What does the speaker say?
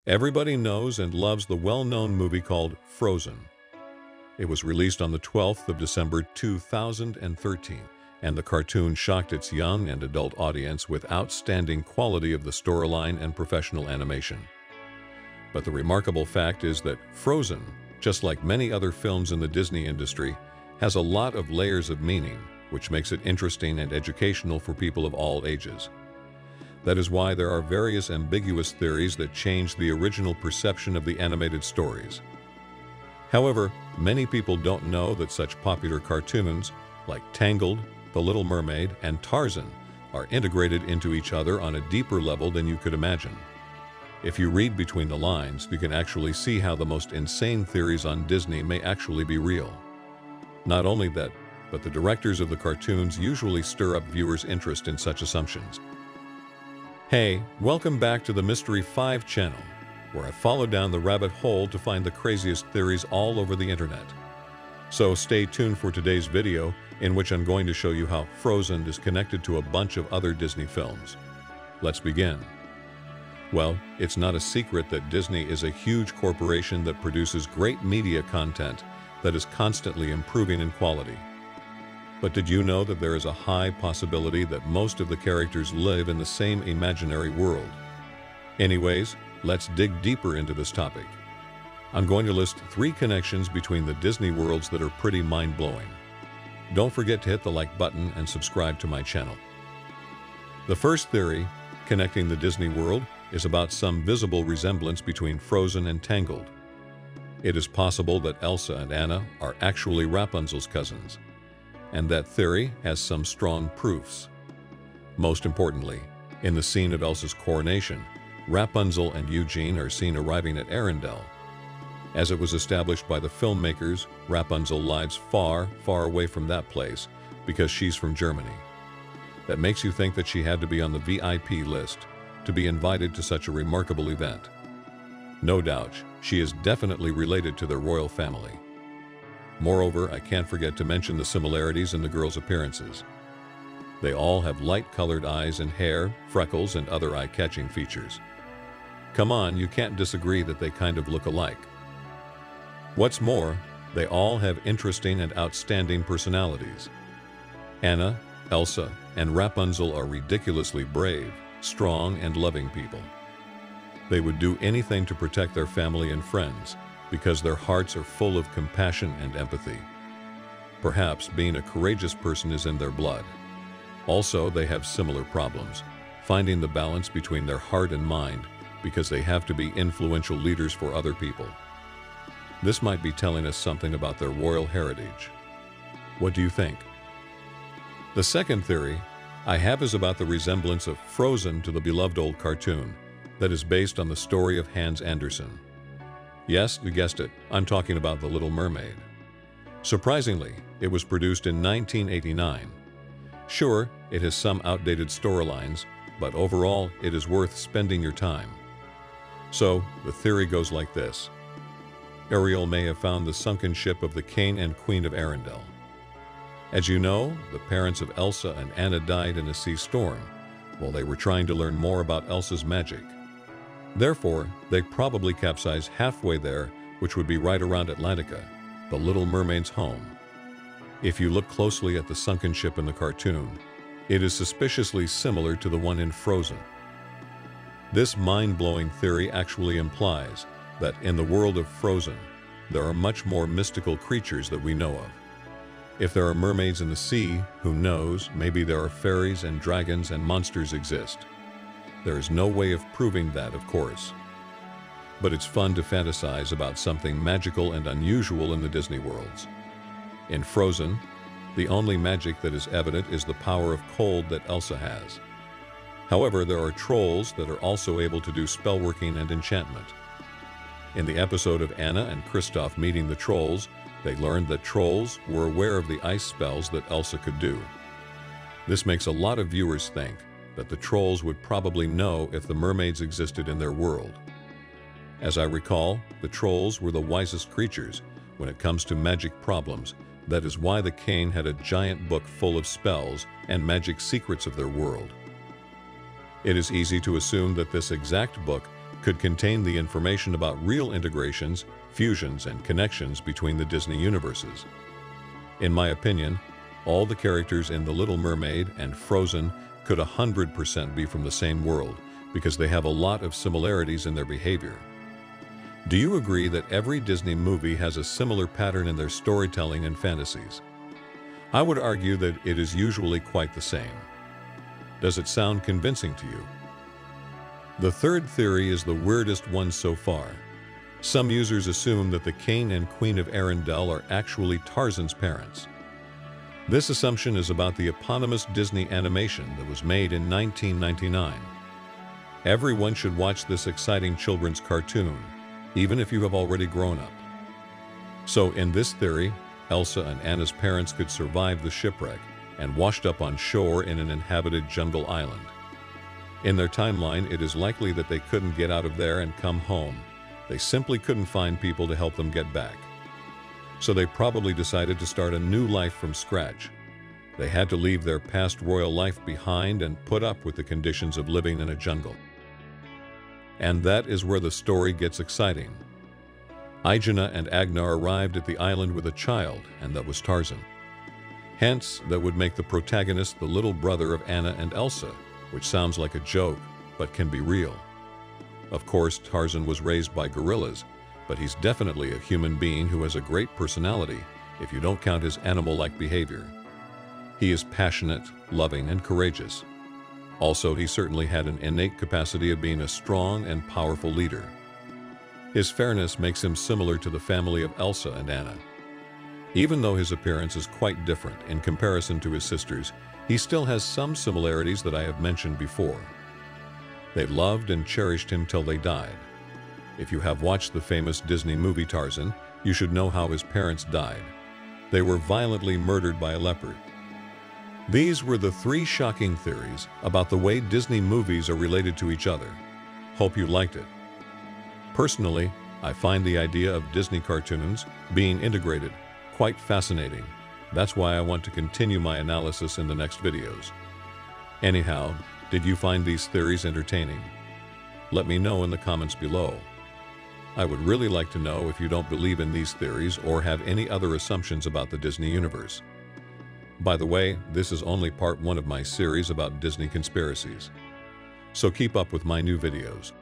Everybody knows and loves the well-known movie called Frozen. It was released on the 12th of December 2013, and the cartoon shocked its young and adult audience with outstanding quality of the storyline and professional animation. But the remarkable fact is that Frozen, just like many other films in the Disney industry, has a lot of layers of meaning, which makes it interesting and educational for people of all ages. That is why there are various ambiguous theories that change the original perception of the animated stories. However, many people don't know that such popular cartoons like Tangled, The Little Mermaid, and Tarzan are integrated into each other on a deeper level than you could imagine. If you read between the lines, you can actually see how the most insane theories on Disney may actually be real. Not only that, but the directors of the cartoons usually stir up viewers' interest in such assumptions. Hey, welcome back to the Mystery 5 channel, where I follow down the rabbit hole to find the craziest theories all over the internet. So stay tuned for today's video, in which I'm going to show you how Frozen is connected to a bunch of other Disney films. Let's begin. Well, it's not a secret that Disney is a huge corporation that produces great media content that is constantly improving in quality. But did you know that there is a high possibility that most of the characters live in the same imaginary world? Anyways, let's dig deeper into this topic. I'm going to list 3 connections between the Disney worlds that are pretty mind-blowing. Don't forget to hit the like button and subscribe to my channel. The first theory, connecting the Disney world, is about some visible resemblance between Frozen and Tangled. It is possible that Elsa and Anna are actually Rapunzel's cousins, and that theory has some strong proofs. Most importantly, in the scene of Elsa's coronation, Rapunzel and Eugene are seen arriving at Arendelle. As it was established by the filmmakers, Rapunzel lives far, far away from that place because she's from Germany. That makes you think that she had to be on the VIP list to be invited to such a remarkable event. No doubt, she is definitely related to their royal family. Moreover, I can't forget to mention the similarities in the girls' appearances. They all have light-colored eyes and hair, freckles, and other eye-catching features. Come on, you can't disagree that they kind of look alike. What's more, they all have interesting and outstanding personalities. Anna, Elsa, and Rapunzel are ridiculously brave, strong, and loving people. They would do anything to protect their family and friends, because their hearts are full of compassion and empathy. Perhaps being a courageous person is in their blood. Also, they have similar problems, finding the balance between their heart and mind because they have to be influential leaders for other people. This might be telling us something about their royal heritage. What do you think? The second theory I have is about the resemblance of Frozen to the beloved old cartoon that is based on the story of Hans Andersen. Yes, you guessed it, I'm talking about The Little Mermaid. Surprisingly, it was produced in 1989. Sure, it has some outdated storylines, but overall, it is worth spending your time. So, the theory goes like this. Ariel may have found the sunken ship of the King and Queen of Arendelle. As you know, the parents of Elsa and Anna died in a sea storm while they were trying to learn more about Elsa's magic. Therefore, they probably capsized halfway there, which would be right around Atlantica, the Little Mermaid's home. If you look closely at the sunken ship in the cartoon, it is suspiciously similar to the one in Frozen. This mind-blowing theory actually implies that in the world of Frozen, there are much more mystical creatures that we know of. If there are mermaids in the sea, who knows, maybe there are fairies and dragons and monsters exist. There is no way of proving that, of course. But it's fun to fantasize about something magical and unusual in the Disney worlds. In Frozen, the only magic that is evident is the power of cold that Elsa has. However, there are trolls that are also able to do spellworking and enchantment. In the episode of Anna and Kristoff meeting the trolls, they learned that trolls were aware of the ice spells that Elsa could do. This makes a lot of viewers think that the trolls would probably know if the mermaids existed in their world. As I recall, the trolls were the wisest creatures when it comes to magic problems. That is why the king had a giant book full of spells and magic secrets of their world. It is easy to assume that this exact book could contain the information about real integrations, fusions, and connections between the Disney universes. In my opinion, all the characters in The Little Mermaid and Frozen could 100% be from the same world because they have a lot of similarities in their behavior. Do you agree that every Disney movie has a similar pattern in their storytelling and fantasies? I would argue that it is usually quite the same. Does it sound convincing to you? The third theory is the weirdest one so far. Some users assume that the King and Queen of Arendelle are actually Tarzan's parents. This assumption is about the eponymous Disney animation that was made in 1999. Everyone should watch this exciting children's cartoon, even if you have already grown up. So in this theory, Elsa and Anna's parents could survive the shipwreck and washed up on shore in an inhabited jungle island. In their timeline, it is likely that they couldn't get out of there and come home. They simply couldn't find people to help them get back. So they probably decided to start a new life from scratch. They had to leave their past royal life behind and put up with the conditions of living in a jungle. And that is where the story gets exciting. Ijana and Agnar arrived at the island with a child, and that was Tarzan. Hence, that would make the protagonist the little brother of Anna and Elsa, which sounds like a joke, but can be real. Of course, Tarzan was raised by gorillas, but he's definitely a human being who has a great personality, if you don't count his animal-like behavior. He is passionate, loving, and courageous. Also, he certainly had an innate capacity of being a strong and powerful leader. His fairness makes him similar to the family of Elsa and Anna. Even though his appearance is quite different in comparison to his sisters, he still has some similarities that I have mentioned before. They loved and cherished him till they died. If you have watched the famous Disney movie Tarzan, you should know how his parents died. They were violently murdered by a leopard. These were the 3 shocking theories about the way Disney movies are related to each other. Hope you liked it. Personally, I find the idea of Disney cartoons being integrated quite fascinating. That's why I want to continue my analysis in the next videos. Anyhow, did you find these theories entertaining? Let me know in the comments below. I would really like to know if you don't believe in these theories or have any other assumptions about the Disney universe. By the way, this is only part 1 of my series about Disney conspiracies. So keep up with my new videos.